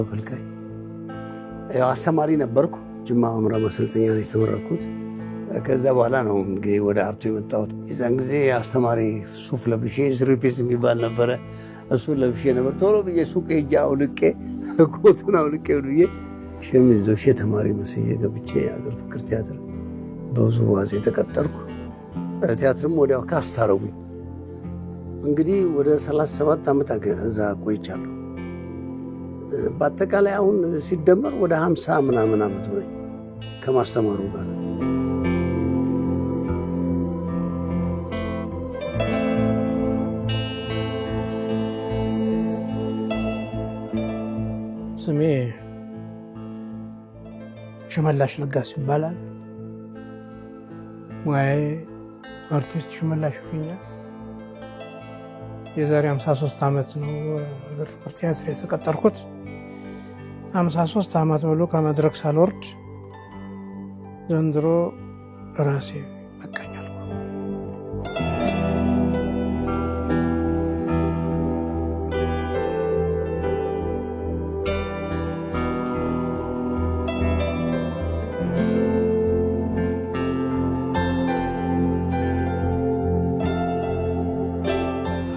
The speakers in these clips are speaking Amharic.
ፈልካይ ያው አስተማሪ ነበርኩ። ጅማ መምራ ማሰልጠኛ ላይ ተመረኩት። ከዛ በኋላ ነው እንግዲህ ወደ አርቱ የመጣሁት። የዛን ጊዜ አስተማሪ ሱፍ ለብሼ ስሪፒስ የሚባል ነበረ። እሱን ለብሼ ነበር። ቶሎ ብዬ ሱቅ ሄጄ አውልቄ ኮቱን አውልቄ ብዬ ሸሚዝ ለብሼ ተማሪ መስዬ ገብቼ አገር ፍቅር ቲያትር በውዝዋዜ ተቀጠርኩ። ቲያትርም ወዲያው ካስት አደረጉኝ። እንግዲህ ወደ 37 ዓመት እዛ ቆይቻለሁ። በአጠቃላይ አሁን ሲደመር ወደ 50 ምናምን ዓመት ሆነኝ ከማስተማሩ ጋር። ስሜ ሽመላሽ ለጋስ ይባላል። ሙያዬ አርቲስት ሽመላሽ ይገኛል። የዛሬ 53 ዓመት ነው አገር ፍቅር ቲያትር የተቀጠርኩት። 53 ዓመት ሙሉ ከመድረክ ሳልወርድ ዘንድሮ ራሴ በቃኛል።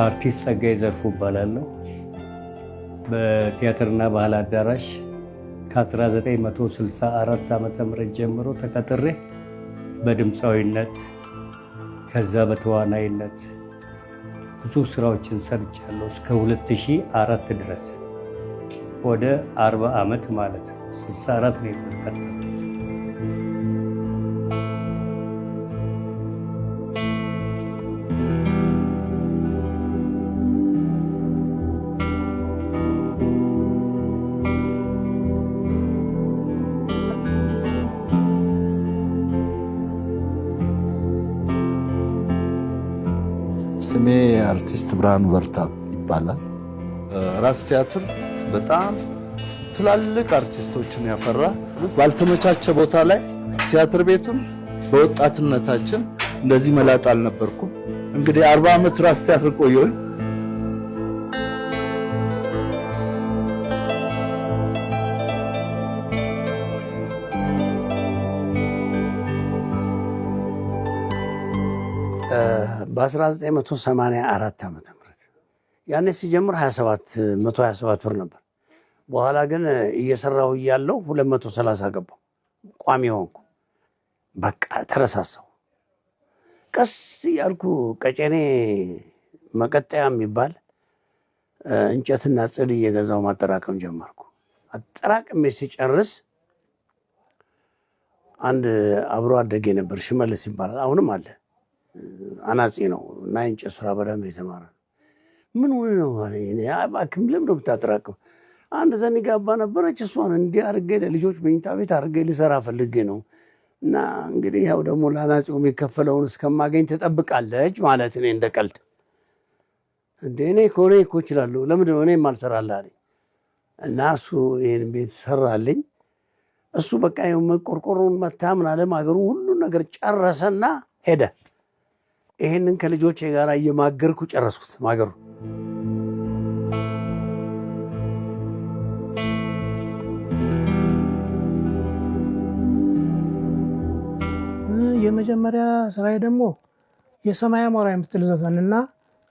አርቲስት ጸጋዬ ዘርፉ እባላለሁ። በቲያትርና ባህል አዳራሽ ከ1964 ዓ.ም ጀምሮ ተቀጥሬ በድምፃዊነት ከዛ በተዋናይነት ብዙ ስራዎችን ሰርቻለሁ እስከ 2004 ድረስ ወደ 40 ዓመት ማለት ነው። 64 ነው የተቀጠርኩት። ስሜ አርቲስት ብርሃኑ በርታ ይባላል። ራስ ቲያትር በጣም ትላልቅ አርቲስቶችን ያፈራ ባልተመቻቸ ቦታ ላይ ቲያትር ቤቱን በወጣትነታችን እንደዚህ መላጥ አልነበርኩም። እንግዲህ 40 ዓመት ራስ ቲያትር ቆየሁኝ። በ1984 ዓመተ ምህረት ያኔ ሲጀምር 127 ብር ነበር። በኋላ ግን እየሰራሁ እያለሁ 230 ገባሁ። ቋሚ ሆንኩ። በቃ ተረሳሳሁ። ቀስ እያልኩ ቀጨኔ መቀጠያ የሚባል እንጨትና ጽድ እየገዛሁ ማጠራቀም ጀመርኩ። አጠራቅሜ ሲጨርስ አንድ አብሮ አደጌ ነበር፣ ሽመልስ ይባላል። አሁንም አለ። አናጺ ነው እና የእንጨት ስራ በደንብ የተማረ። ምን ሆነ ነው እባክህ ለምን ነው ብታጠራቅም? አንድ ዘኒ ጋባ ነበረች፣ እሷን እንዲህ አድርጌ ለልጆች መኝታ ቤት አድርጌ ልሰራ ፈልጌ ነው። እና እንግዲህ ያው ደግሞ ለአናጺው የሚከፈለውን እስከማገኝ ትጠብቃለች ማለት እኔ እንደ ቀልድ እንደ እኔ ከሆነ እኮ እችላለሁ ለምንድን ነው እኔም አልሰራልህ አለኝ። እና እሱ ይህን ቤት ሰራልኝ። እሱ በቃ ቆርቆሮውን መታ ምን አለ ማገሩን ሁሉን ነገር ጨረሰና ሄደ። ይሄንን ከልጆቼ ጋር እየማገርኩ ጨረስኩት ማገሩ። የመጀመሪያ ስራዬ ደግሞ የሰማይ አሞራ የምትል ዘፈንና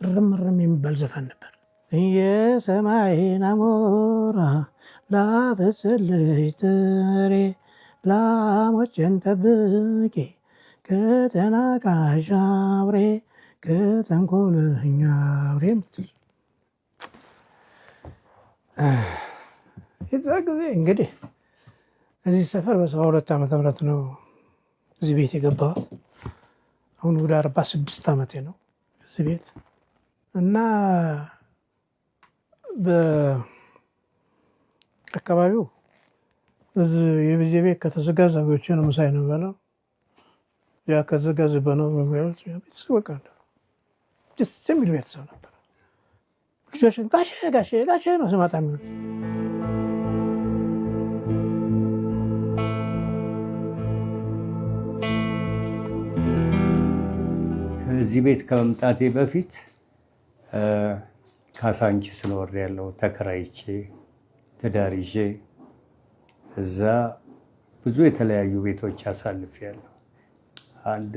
እርም እርም የሚባል ዘፈን ነበር። የሰማይን አሞራ ላፈስልሽ ጥሬ ላሞችን ጠብቄ ከተናቃሽ አውሬ ከተንኮለኛ አውሬ የምትል የዛ ጊዜ እንግዲህ እዚህ ሰፈር በ72 ዓመተ ምህረት ነው እዚህ ቤት የገባሁት። አሁን ወደ 46 ዓመቴ ነው እዚህ ቤት እና በአካባቢው የብዜ ቤት ከተዘጋ ዛጎች ነው ምሳይ ነው በለው ያ ከዘጋዝ በነው የሚሉት በቃ ደስ የሚል ቤተሰብ ነበር። ልጆችን ጋሼ ነው ስማጣ የሚሉት። ከዚህ ቤት ከመምጣቴ በፊት ካሳንቺስ ስኖር ያለው ተከራይቼ ትዳር ይዤ እዛ ብዙ የተለያዩ ቤቶች አሳልፌያለሁ። አንድ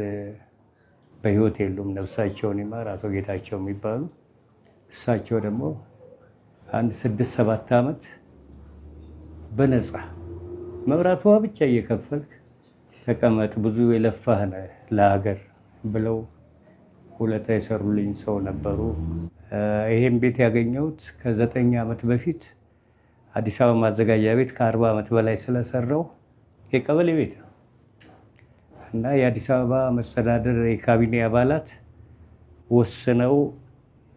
በህይወት የሉም ነፍሳቸውን ይማር አቶ ጌታቸው የሚባሉ እሳቸው ደግሞ አንድ 6-7 ዓመት በነፃ መብራት ውሃ ብቻ እየከፈልክ ተቀመጥ ብዙ የለፋህ ነህ ለሀገር ብለው ውለታ የሰሩልኝ ሰው ነበሩ። ይሄን ቤት ያገኘሁት ከ9 ዓመት በፊት አዲስ አበባ ማዘጋጃ ቤት ከ40 ዓመት በላይ ስለሰራው የቀበሌ ቤት ነው እና የአዲስ አበባ መስተዳድር የካቢኔ አባላት ወስነው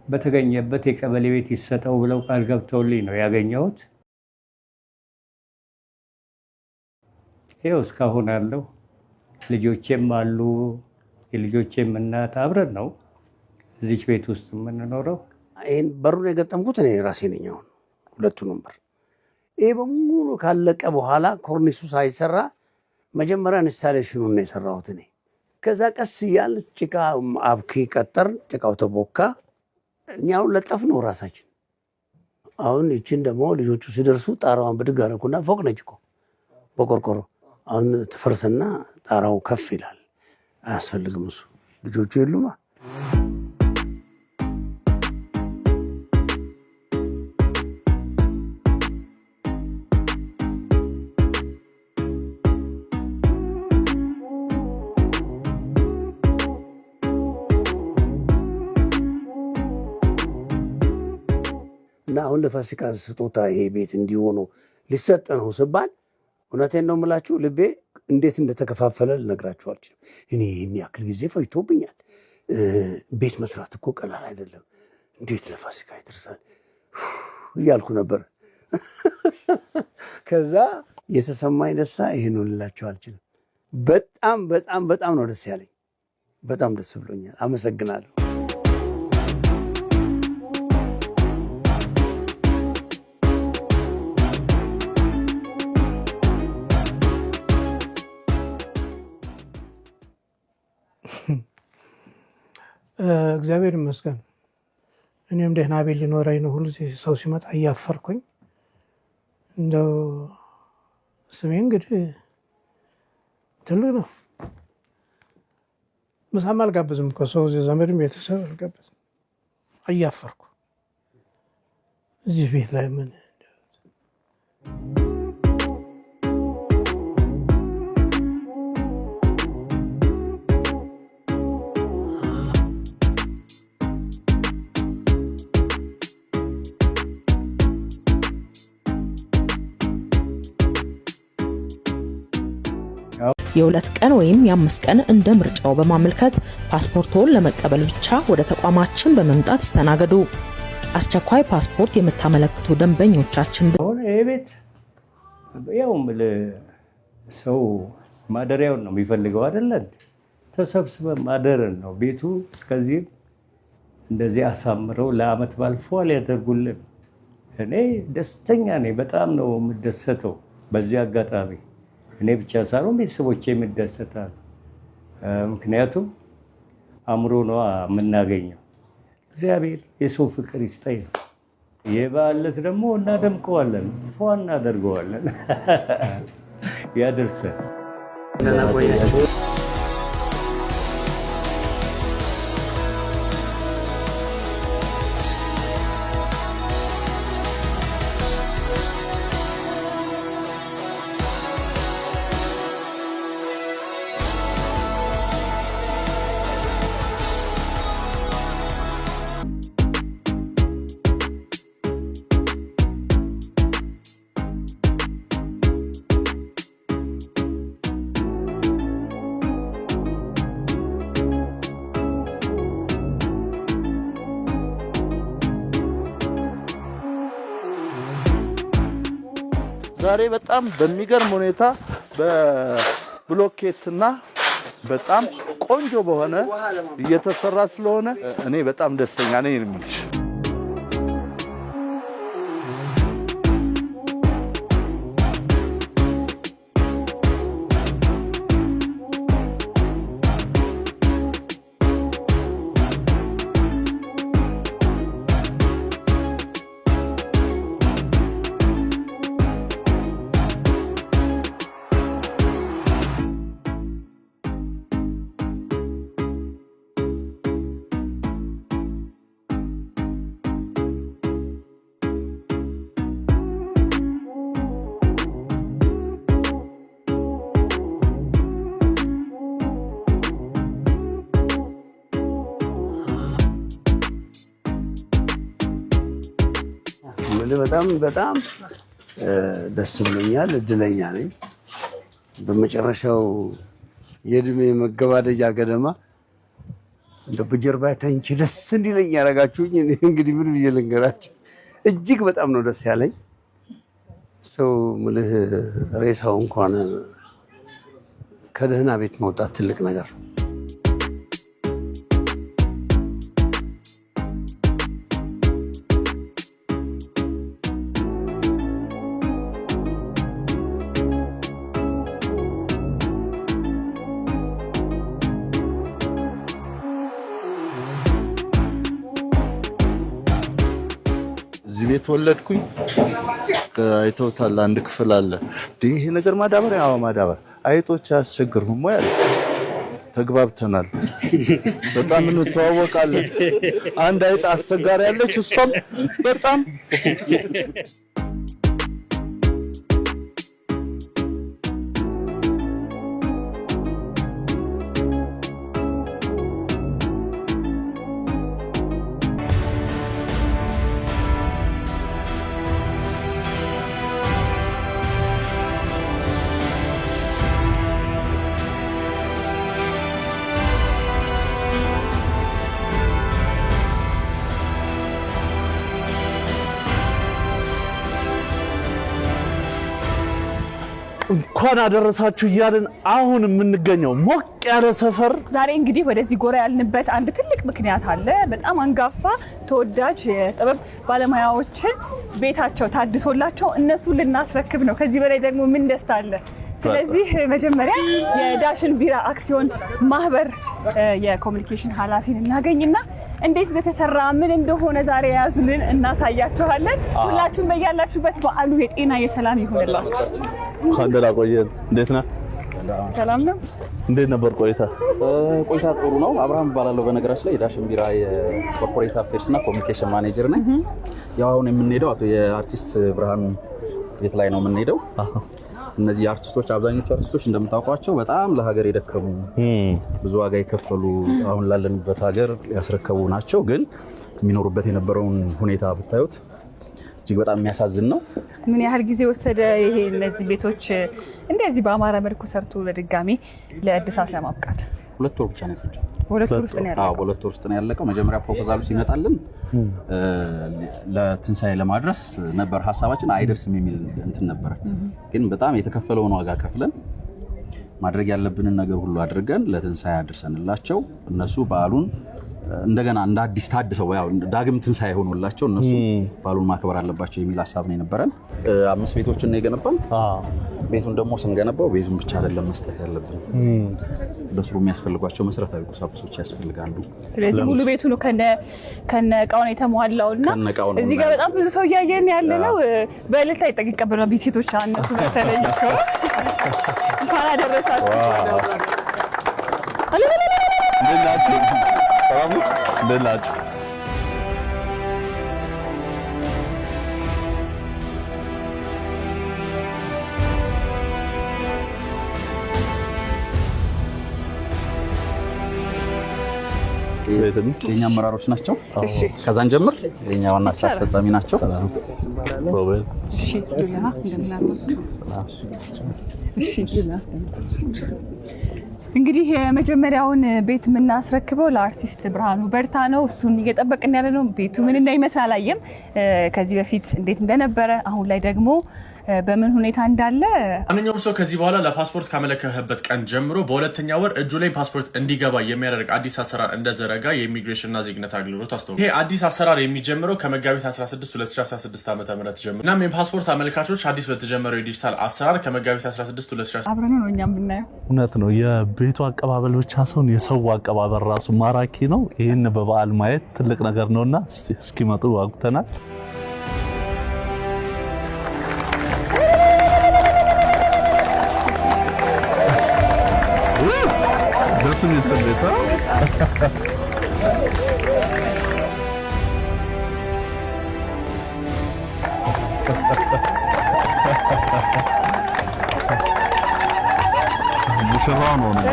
በተገኘበት የቀበሌ ቤት ይሰጠው ብለው ቃል ገብተውልኝ ነው ያገኘሁት። ይኸው እስካሁን አለው። ልጆቼም አሉ። የልጆቼም እናት አብረን ነው እዚች ቤት ውስጥ የምንኖረው። ይህን በሩን የገጠምኩት እኔ ራሴ ነኝ። አሁን ሁለቱንም በር ይሄ በሙሉ ካለቀ በኋላ ኮርኒሱ ሳይሰራ መጀመሪያ ኢንስታሌሽኑን ነው የሰራሁት እኔ። ከዛ ቀስ እያል ጭቃ አብኪ ቀጠር፣ ጭቃው ተቦካ፣ እኛውን ለጠፍ ነው ራሳችን። አሁን ይችን ደግሞ ልጆቹ ሲደርሱ ጣራዋን ብድግ አደረኩና ፎቅ ነች እኮ በቆርቆሮ አሁን ትፈርስና ጣራው ከፍ ይላል። አያስፈልግም እሱ ልጆቹ የሉማ። እና አሁን ለፋሲካ ስጦታ ይሄ ቤት እንዲሆኑ ሊሰጥ ነው ስባል እውነቴን ነው የምላችሁ ልቤ እንዴት እንደተከፋፈለ ልነግራችሁ አልችልም። እኔ ይህን ያክል ጊዜ ፈጅቶብኛል። ቤት መስራት እኮ ቀላል አይደለም። እንዴት ለፋሲካ ይደርሳል እያልኩ ነበር። ከዛ የተሰማኝ ደስታ ይሄን ነው ልላችሁ አልችልም። በጣም በጣም በጣም ነው ደስ ያለኝ። በጣም ደስ ብሎኛል። አመሰግናለሁ። እግዚአብሔር ይመስገን። እኔም ደህና ቤት ሊኖረኝ ነው። ሁሉ ሰው ሲመጣ እያፈርኩኝ እንደው ስሜ እንግዲህ ትልቅ ነው። ምሳም አልጋብዝም እኮ ሰው ዘመድም ቤተሰብ አልጋብዝም። እያፈርኩ እዚህ ቤት ላይ ምን የ2 ቀን ወይም የ5 ቀን እንደ ምርጫው በማመልከት ፓስፖርቶን ለመቀበል ብቻ ወደ ተቋማችን በመምጣት ይስተናገዱ። አስቸኳይ ፓስፖርት የምታመለክቱ ደንበኞቻችን አሁን ይሄ ቤት ያው ሰው ማደሪያውን ነው የሚፈልገው አይደለ? ተሰብስበን ማደርን ነው። ቤቱ እስከዚህ እንደዚህ አሳምረው ለአመት ባልፏል ያደርጉልን። እኔ ደስተኛ ነኝ። በጣም ነው የምደሰተው በዚህ አጋጣሚ። እኔ ብቻ ሳይሆን ቤተሰቦቼ የሚደሰታሉ። ምክንያቱም አእምሮ ነው የምናገኘው። እግዚአብሔር የሰው ፍቅር ይስጠኝ። የበዓል ዕለት ደግሞ እናደምቀዋለን፣ ፏ እናደርገዋለን። ያድርሰን። ዛሬ በጣም በሚገርም ሁኔታ በብሎኬትና በጣም ቆንጆ በሆነ እየተሰራ ስለሆነ እኔ በጣም ደስተኛ ነኝ የምልሽ። በጣም ደስ ብሎኛል። እድለኛ ነኝ። በመጨረሻው የእድሜ መገባደጃ ገደማ እንደ በጀርባ ተኝቼ ደስ እንዲለኝ ያደረጋችሁኝ እንግዲህ ምን ብዬ ልንገራችሁ። እጅግ በጣም ነው ደስ ያለኝ። ሰው ምልህ ሬሳው እንኳን ከደህና ቤት መውጣት ትልቅ ነገር። እዚህ ቤት ወለድኩኝ። አይተውታል። አንድ ክፍል አለ። ይሄ ነገር ማዳበሪያ? አዎ ማዳበሪያ። አይጦች አያስቸግሩም ወይ አለ። ተግባብተናል። በጣም እንተዋወቃለን። አንድ አይጥ አስቸጋሪ ያለች እሷም በጣም እንኳን አደረሳችሁ እያልን አሁን የምንገኘው ሞቅ ያለ ሰፈር። ዛሬ እንግዲህ ወደዚህ ጎራ ያልንበት አንድ ትልቅ ምክንያት አለ። በጣም አንጋፋ ተወዳጅ የጥበብ ባለሙያዎችን ቤታቸው ታድሶላቸው እነሱን ልናስረክብ ነው። ከዚህ በላይ ደግሞ ምን ደስታ አለ? ስለዚህ መጀመሪያ የዳሽን ቢራ አክሲዮን ማህበር የኮሚኒኬሽን ኃላፊን እናገኝና እንዴት እንደተሰራ ምን እንደሆነ ዛሬ ያዙልን እናሳያችኋለን። ሁላችሁም በያላችሁበት በዓሉ የጤና የሰላም ይሁንላችሁ። እንኳን ደህና ቆየን። እንዴት ነህ? ሰላም ነው። እንዴት ነበር ቆይታ? ቆይታ ጥሩ ነው። አብርሃም እባላለሁ። በነገራችን ላይ የዳሽን ቢራ የኮርፖሬት አፌርስ እና ኮሚኒኬሽን ማኔጀር ነኝ። ያው አሁን የምንሄደው አቶ የአርቲስት ብርሃኑ ቤት ላይ ነው የምንሄደው። እነዚህ አርቲስቶች አብዛኞቹ አርቲስቶች እንደምታውቋቸው በጣም ለሀገር የደከሙ ብዙ ዋጋ የከፈሉ አሁን ላለንበት ሀገር ያስረከቡ ናቸው። ግን የሚኖሩበት የነበረውን ሁኔታ ብታዩት እጅግ በጣም የሚያሳዝን ነው። ምን ያህል ጊዜ ወሰደ ይሄ እነዚህ ቤቶች እንደዚህ በአማረ መልኩ ሰርቶ ለድጋሚ ለእድሳት ለማብቃት? 2 ወር ብቻ ነው የፈጀው። በሁለት ወር ውስጥ ነው ያለቀው? አዎ በሁለት ወር ውስጥ ነው ያለቀው። መጀመሪያ ፕሮፖዛሉ ሲመጣልን ለትንሳኤ ለማድረስ ነበር ሀሳባችን። አይደርስም የሚል እንትን ነበር። ግን በጣም የተከፈለውን ዋጋ ከፍለን ማድረግ ያለብንን ነገር ሁሉ አድርገን ለትንሳኤ አድርሰንላቸው እነሱ በዓሉን እንደገና እንደ አዲስ ታድሰው ያው ዳግም ትንሳኤ ሆኖላቸው እነሱ በዓሉን ማክበር አለባቸው የሚል ሀሳብ ነው የነበረን። 5 ቤቶችን ነው የገነባን። ቤቱን ደግሞ ስንገነባው ቤቱን ብቻ አይደለም መስጠት ያለብን፣ ለስሩ የሚያስፈልጓቸው መሰረታዊ ቁሳቁሶች ያስፈልጋሉ። ስለዚህ ሙሉ ቤቱ ነው ከነ እቃው ነው የተሟላውና እዚህ ጋር በጣም ብዙ ሰው እያየን ያለ ነው። በእልልታ ይቀበላሉ ሴቶች እነሱ በተለይ እንኳን አደረሳችሁ። ሰላም ነው። እንዴት ናችሁ? የኛ አመራሮች ናቸው። ከዛን ጀምር የኛ ዋና ስራ አስፈጻሚ ናቸው። እንግዲህ የመጀመሪያውን ቤት የምናስረክበው ለአርቲስት ብርሃኑ በርታ ነው። እሱን እየጠበቅን ያለ ነው። ቤቱ ምን እንደሚመስል አላየም ከዚህ በፊት እንዴት እንደነበረ፣ አሁን ላይ ደግሞ በምን ሁኔታ እንዳለ። ማንኛውም ሰው ከዚህ በኋላ ለፓስፖርት ካመለከተበት ቀን ጀምሮ በሁለተኛ ወር እጁ ላይ ፓስፖርት እንዲገባ የሚያደርግ አዲስ አሰራር እንደዘረጋ የኢሚግሬሽንና ዜግነት አገልግሎት አስታውቋል። ይሄ አዲስ አሰራር የሚጀምረው ከመጋቢት 16 2016 ዓ.ም ጀምሮ እናም የፓስፖርት አመልካቾች አዲስ በተጀመረው የዲጂታል አሰራር ከመጋቢት 16 2016 አብረን ነው እኛም ብናየው። እውነት ነው። የቤቱ አቀባበል ብቻ ሳይሆን የሰው አቀባበል ራሱ ማራኪ ነው። ይህን በበዓል ማየት ትልቅ ነገር ነውና እስኪመጡ አጉተናል። ደስ የሚል ስሜት ነው። ሙሽራ ነው ነው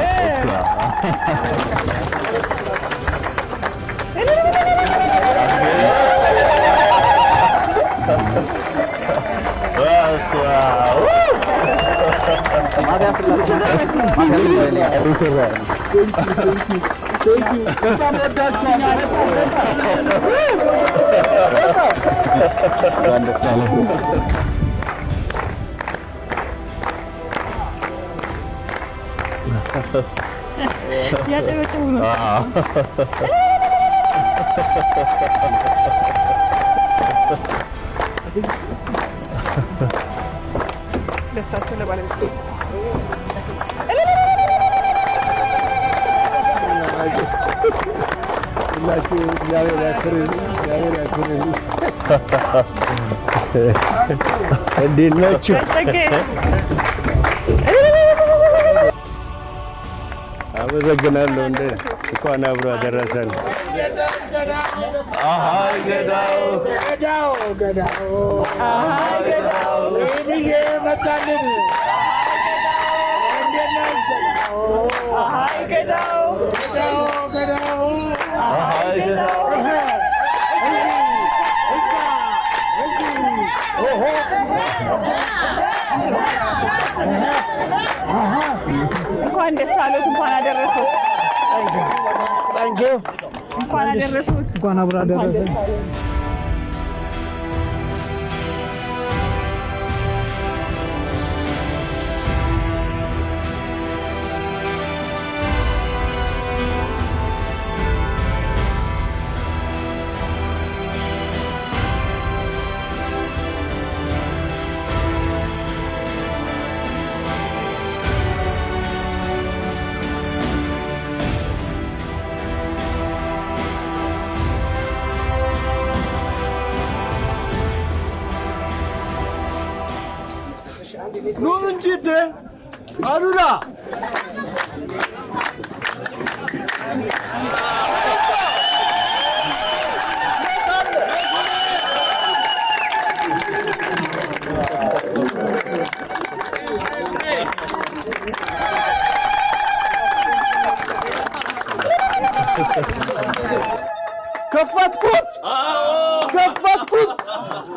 ደስታቸው ለባለቤት እንዴት ናችሁ? አመሰግናለሁ። እንኳን አብሮ አደረሰን። አሃይ ገዳው ገዳው ገዳው አሃይ ገዳው ይሄ መጣልን አሃይ ገዳው ገዳው ገዳው አሃይ ገዳው እንኳን ደስ አለዎት፣ እንኳን አደረሱት። እንኳን አደረሱት። እንኳን አብሮ አደረሰን። ኑ እንጂ አሉላ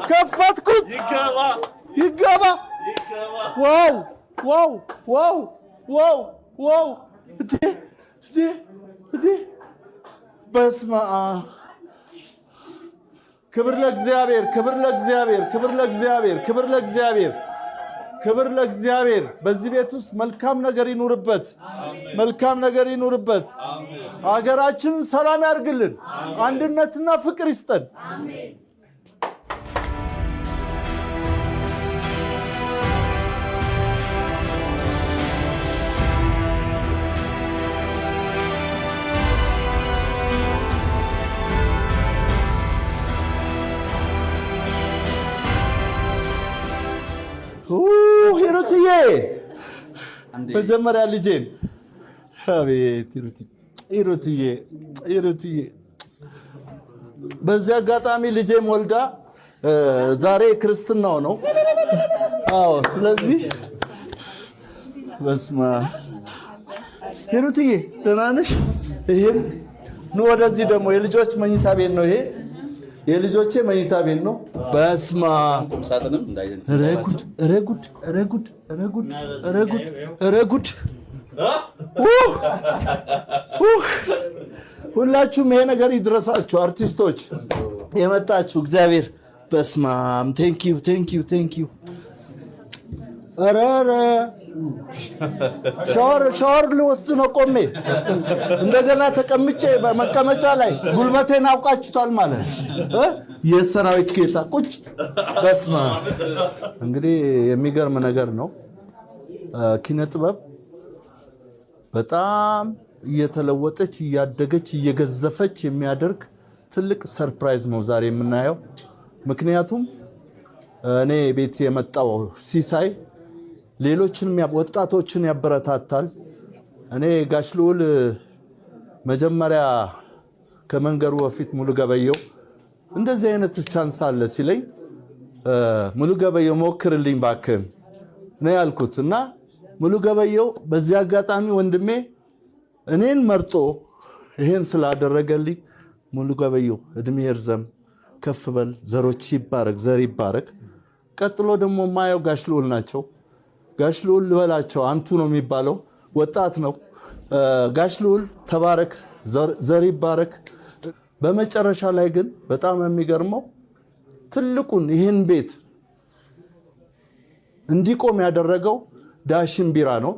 ከፈትኩት ይገባ ዋው ዋው ዋው ዋው ዋው በስመ አብ ክብር ለእግዚአብሔር ክብር ለእግዚአብሔር ክብር ለእግዚአብሔር ክብር ለእግዚአብሔር ክብር ለእግዚአብሔር። በዚህ ቤት ውስጥ መልካም ነገር ይኑርበት፣ መልካም ነገር ይኑርበት። ሀገራችንን ሰላም ያርግልን፣ አንድነትና ፍቅር ይስጠን። ሂሩትዬ መጀመሪያ ልጄን አቤት ሂሩትዬ በዚህ አጋጣሚ ልጄም ወልዳ ዛሬ ክርስትናው ነው። አዎ ስለዚህ በስማ ሂሩትዬ ደህና ነሽ? ይሄም ነው ወደዚህ ደግሞ የልጆች መኝታ ቤት ነው። ይሄ የልጆቼ መኝታ ቤት ነው። በስማ ሳጥንም እንዳይዘን ረጉድ ሁላችሁም ይሄ ነገር ይድረሳችሁ። አርቲስቶች የመጣችሁ እግዚአብሔር በስማም ቴንኪዩ ኧረ ሻወር ልወስድ ነው ቆሜ እንደገና ተቀምጬ በመቀመጫ ላይ ጉልበቴን አውቃችሁታል ማለት የሰራዊት ጌታ ቁጭ በስማ እንግዲህ የሚገርም ነገር ነው። ኪነ ጥበብ በጣም እየተለወጠች እያደገች እየገዘፈች የሚያደርግ ትልቅ ሰርፕራይዝ ነው ዛሬ የምናየው። ምክንያቱም እኔ ቤት የመጣው ሲሳይ ሌሎችን ወጣቶችን ያበረታታል። እኔ ጋሽ ልዑል መጀመሪያ ከመንገሩ በፊት ሙሉ ገበየው እንደዚህ አይነት ቻንስ አለ ሲለኝ ሙሉ ገበየው ሞክርልኝ ባክህ ነው ያልኩት እና ሙሉ ገበየው በዚህ አጋጣሚ ወንድሜ እኔን መርጦ ይሄን ስላደረገልኝ ሙሉ ገበየው እድሜ ይርዘም፣ ከፍ በል፣ ዘሮች ይባረክ፣ ዘር ይባረክ። ቀጥሎ ደግሞ ማየው ጋሽ ልዑል ናቸው። ጋሽ ልዑል ልበላቸው አንቱ ነው የሚባለው፣ ወጣት ነው። ጋሽ ልዑል ተባረክ፣ ዘር ይባረክ። በመጨረሻ ላይ ግን በጣም የሚገርመው ትልቁን ይህን ቤት እንዲቆም ያደረገው ዳሽን ቢራ ነው።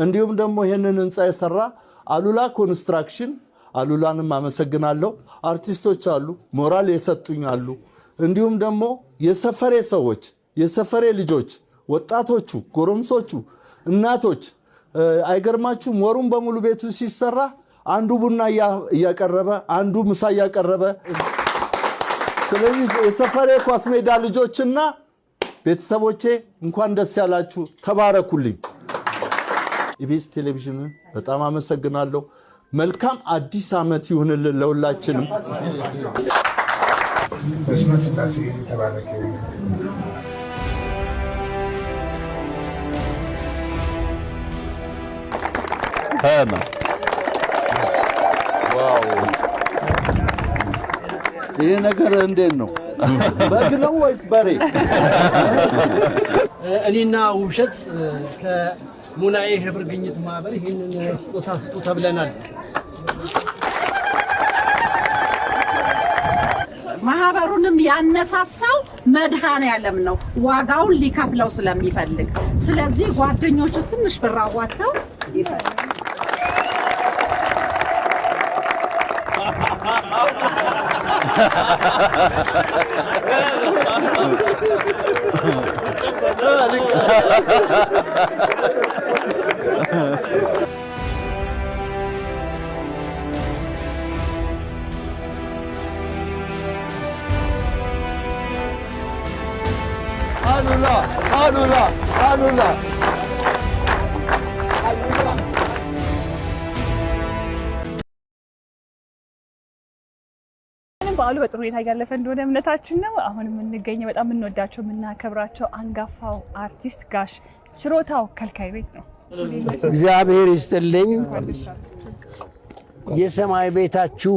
እንዲሁም ደግሞ ይህንን ህንፃ የሰራ አሉላ ኮንስትራክሽን፣ አሉላንም አመሰግናለሁ። አርቲስቶች አሉ፣ ሞራል የሰጡኝ አሉ። እንዲሁም ደግሞ የሰፈሬ ሰዎች፣ የሰፈሬ ልጆች፣ ወጣቶቹ፣ ጎረምሶቹ፣ እናቶች አይገርማችሁም? ወሩን በሙሉ ቤቱ ሲሰራ አንዱ ቡና እያቀረበ አንዱ ምሳ እያቀረበ። ስለዚህ የሰፈሬ ኳስ ሜዳ ልጆችና ቤተሰቦቼ እንኳን ደስ ያላችሁ፣ ተባረኩልኝ። ኢቢኤስ ቴሌቪዥንን በጣም አመሰግናለሁ። መልካም አዲስ ዓመት ይሁንልን ለሁላችንም። በስመ ስላሴ ተባረከ። ይሄ ነገር እንዴት ነው? በግ ነው ወይስ በሬ? እኔና ውብሸት ከሙናዬ ህብር ግኝት ማህበር ይህንን ስጦታ ስጡ ተብለናል። ማህበሩንም ያነሳሳው መድኃኔዓለም ነው፣ ዋጋውን ሊከፍለው ስለሚፈልግ። ስለዚህ ጓደኞቹ ትንሽ ብር አዋጥተው ይሰጣሉ። አሉላ አሉላ አሉላ በዓሉ በጥሩ ሁኔታ እያለፈ እንደሆነ እምነታችን ነው። አሁን የምንገኘው በጣም የምንወዳቸው የምናከብራቸው አንጋፋው አርቲስት ጋሽ ችሮታው ከልካይ ቤት ነው። እግዚአብሔር ይስጥልኝ። የሰማይ ቤታችሁ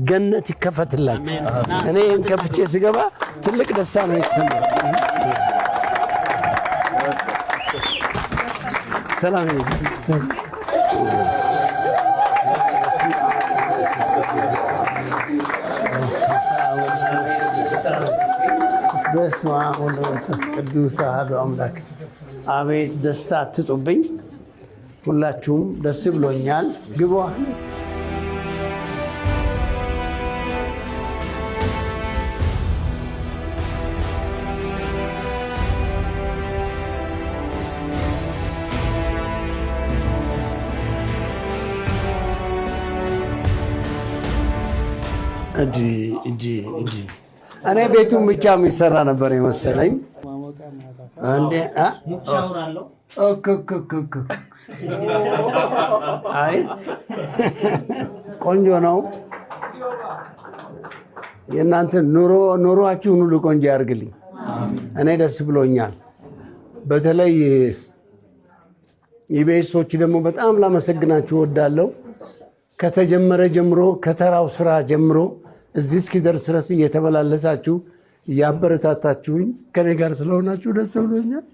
ገነት ይከፈትላችሁ። እኔ ይህን ከፍቼ ስገባ ትልቅ ደስታ ነው የተሰማኝ። ሰላም በስመ አብ ወወልድ ወመንፈስ ቅዱስ አሐዱ አምላክ። አቤት ደስታ አትጡብኝ። ሁላችሁም ደስ ብሎኛል። ግቧ እኔ ቤቱን ብቻ የሚሰራ ነበር የመሰለኝ። አይ ቆንጆ ነው። የእናንተ ኑሯችሁን ሁሉ ቆንጆ ያድርግልኝ። እኔ ደስ ብሎኛል። በተለይ ኢቢኤሶች ደግሞ በጣም ላመሰግናችሁ እወዳለሁ። ከተጀመረ ጀምሮ ከተራው ስራ ጀምሮ እዚህ እስኪደርስ ድረስ እየተመላለሳችሁ እያበረታታችሁኝ ከኔ ጋር ስለሆናችሁ ደስ ብሎኛል።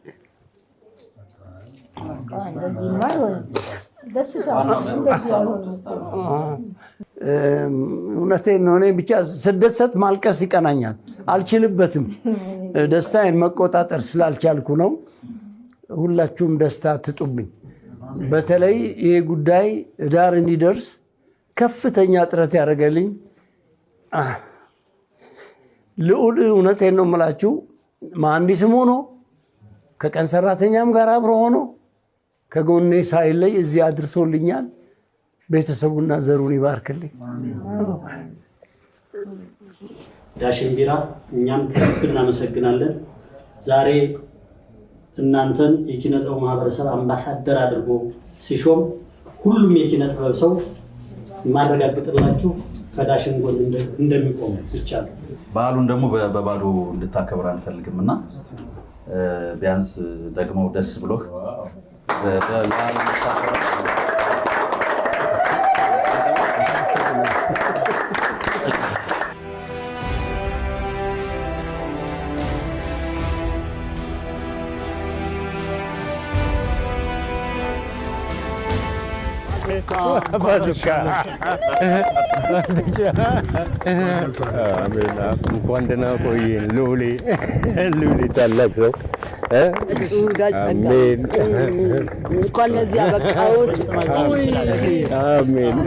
እውነቴን ነው። እኔ ብቻ ስደሰት ማልቀስ ይቀናኛል፣ አልችልበትም። ደስታዬን መቆጣጠር ስላልቻልኩ ነው። ሁላችሁም ደስታ ትጡብኝ። በተለይ ይሄ ጉዳይ ዳር እንዲደርስ ከፍተኛ ጥረት ያደረገልኝ ልዑል፣ እውነቴን ነው የምላችሁ፣ መሐንዲስም ሆኖ ከቀን ሰራተኛም ጋር አብሮ ሆኖ ከጎኔ ሳይለይ እዚህ አድርሶልኛል። ቤተሰቡና ዘሩን ይባርክልኝ። ዳሽን ቢራ እኛም ከልብ እናመሰግናለን። ዛሬ እናንተን የኪነ ጥበብ ማህበረሰብ አምባሳደር አድርጎ ሲሾም ሁሉም የኪነ ጥበብ ሰው ማረጋግጥላችሁ ከዳሽን ጎን እንደሚቆም ብቻ ነው። በዓሉን ደግሞ በባዶ እንድታከብር አንፈልግም እና ቢያንስ ደግሞ ደስ ብሎህ እንኳን ደህና ቆየን ሎሌ ታላቅ ሰው አሜን። እንኳን ለዚህ አበቃዎት። አሜን።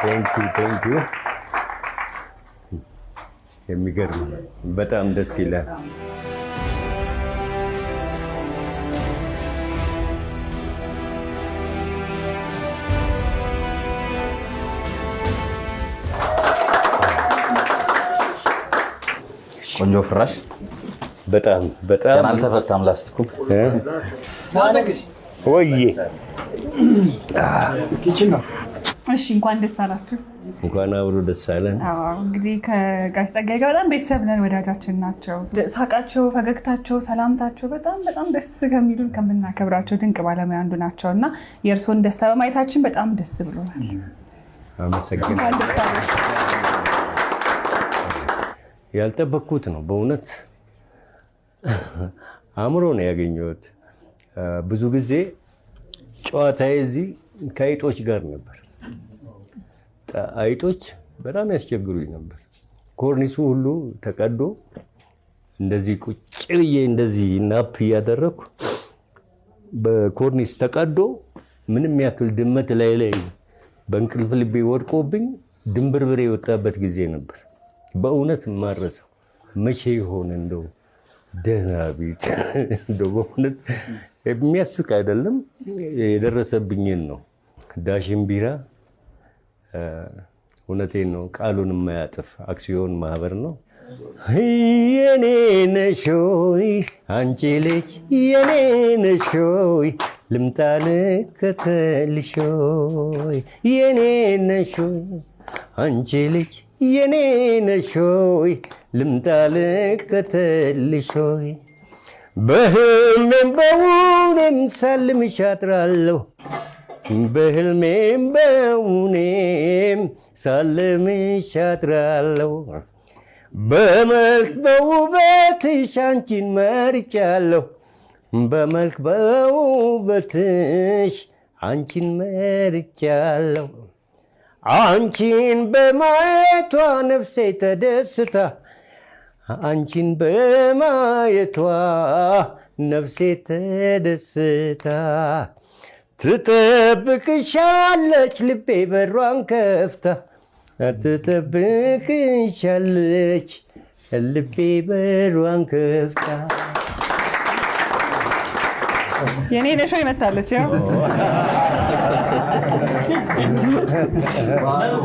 Thank you. የሚገርም በጣም ደስ ይላል። ቆንጆ ፍራሽ በጣም አልተፈታም ላስቲኩ ወይዬ ኪችን ነው። እሺ እንኳን ደስ አላችሁ። እንኳን አብሮ ደስ አለን። እንግዲህ ከጋሽ ጸጋዬ ጋር በጣም ቤተሰብ ነን፣ ወዳጃችን ናቸው። ሳቃቸው፣ ፈገግታቸው፣ ሰላምታቸው በጣም ደስ ከሚሉን ከምናከብራቸው ድንቅ ባለሙያ አንዱ ናቸው እና የእርስዎን ደስታ በማየታችን በጣም ደስ ብሎናል። አመሰግናለሁ። ያልጠበቅኩት ነው በእውነት አእምሮ ነው ያገኘሁት። ብዙ ጊዜ ጨዋታዬ እዚህ ከአይጦች ጋር ነበር። አይጦች በጣም ያስቸግሩኝ ነበር። ኮርኒሱ ሁሉ ተቀዶ እንደዚህ ቁጭ ብዬ እንደዚህ ናፕ እያደረኩ በኮርኒስ ተቀዶ ምንም ያክል ድመት ላይ በእንቅልፍ ልቤ ወድቆብኝ ድንብርብሬ የወጣበት ጊዜ ነበር። በእውነት ማረሰው መቼ ይሆን እንደው ደህና ቤት እንደው በእውነት የሚያስቅ አይደለም የደረሰብኝን ነው። ዳሽን ቢራ እውነቴን ነው ቃሉን የማያጥፍ አክሲዮን ማህበር ነው። የኔ ነሽ ሆይ አንቺ ልጅ የኔ ነሽ ሆይ ልምጣ ልከተልሽ ሆይ የኔ ነሽ ሆይ አንቺ ልጅ የኔ ነሽ ሆይ ልምጣ ልከተልሽ ሆይ በህልሜም በውኔም ሳልምሽ አድራለሁ በህልሜም በውኔም ሳልምሽ አድራለሁ በመልክ በውበትሽ አንቺን መርጫለሁ በመልክ በውበትሽ አንቺን መርጫለሁ አንቺን በማየቷ ነፍሴ ተደስታ አንቺን በማየቷ ነፍሴ ተደስታ ትጠብቅሻለች ልቤ በሯን ከፍታ ትጠብቅሻለች ልቤ በሯን ከፍታ። የኔ ነሽ ወይ መታለች ያው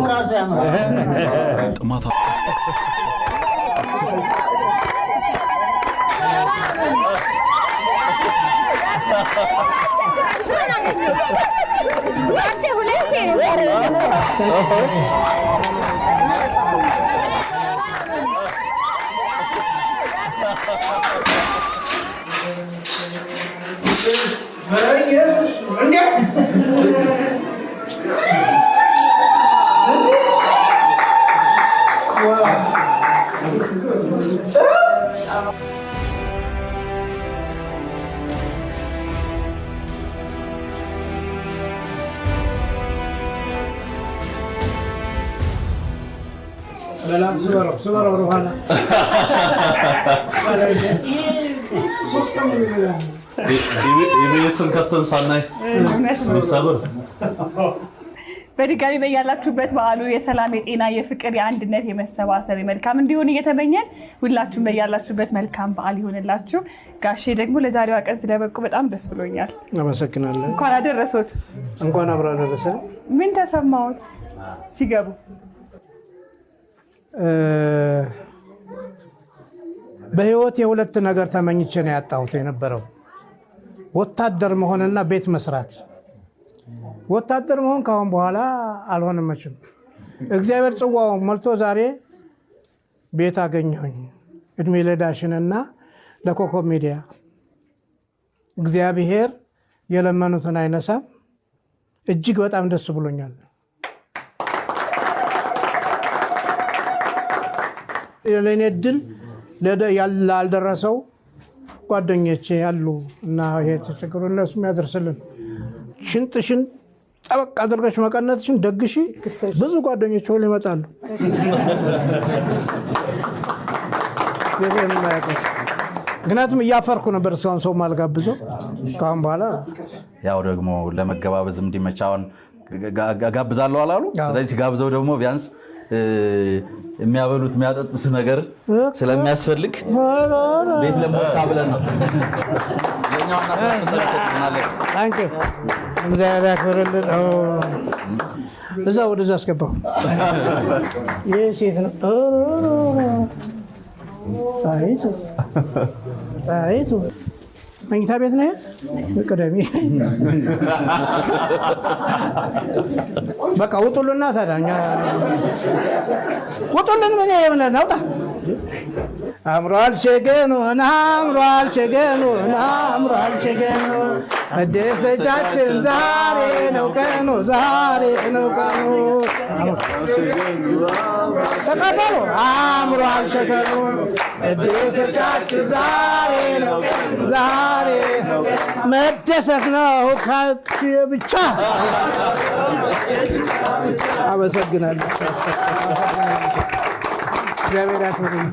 ራሱ ያምራል። ጥማታ ስበረው በኋላ ኢቢኤስን ከፍተን ሳናይ ሰብር በድጋሚ በያላችሁበት በዓሉ የሰላም፣ የጤና፣ የፍቅር፣ የአንድነት፣ የመሰባሰብ መልካም እንዲሆን እየተመኘን ሁላችሁም በያላችሁበት መልካም በዓል ይሆንላችሁ። ጋሼ ደግሞ ለዛሬዋ ቀን ስለበቁ በጣም ደስ ብሎኛል። አመሰግናለሁ። እንኳን አደረሶት። እንኳን አብራ ደረሰ። ምን ተሰማዎት ሲገቡ? በህይወት የሁለት ነገር ተመኝቼ ነው ያጣሁት የነበረው ወታደር መሆንና ቤት መስራት። ወታደር መሆን ካሁን በኋላ አልሆነም መቼም። እግዚአብሔር ጽዋው ሞልቶ ዛሬ ቤት አገኘሁኝ። እድሜ ለዳሽንና ለኮከብ ሚዲያ። እግዚአብሔር የለመኑትን አይነሳም። እጅግ በጣም ደስ ብሎኛል። ለኔ ድል ያልደረሰው ጓደኞቼ ያሉ እና ይሄ ተቸግሮ እነሱ የሚያደርስልን ሽንጥሽን ጠበቅ አድርገሽ መቀነትሽን ደግሺ ብዙ ጓደኞች ሁሉ ይመጣሉ። ምክንያቱም እያፈርኩ ነበር እስካሁን ሰው ማልጋብዘው። ካሁን በኋላ ያው ደግሞ ለመገባበዝ እንዲመቻውን ጋብዛለሁ አላሉ። ስለዚህ ጋብዘው ደግሞ ቢያንስ የሚያበሉት የሚያጠጡት ነገር ስለሚያስፈልግ ቤት ለሞሳ ብለን ነው ለኛውና ሰጥተናል። ታንክ ዩ እግዚአብሔር ያክብርልን። እዛ ወደዛ አስገባው። ይሄ ሴት ነው። አይቱ መኝታ ቤት ነው። ቅደሚ በቃ ውጡልና ታዲያ ውጡልን። ምን የሆነ ናውጣ አምሯል ሸገኑ አምሯል ሸገኑ አምሯል ሸገኑ መደሰቻችን ዛሬ ነው ቀኑ ዛሬ ነው ቀኑ ተቀበሉ። አምሯል ሸገኑ መደሰቻችን ዛሬ ነው ቀኑ ዛሬ መደሰት ነው ካልክ ብቻ። አመሰግናለሁ። እግዚአብሔር ያክብርልኝ።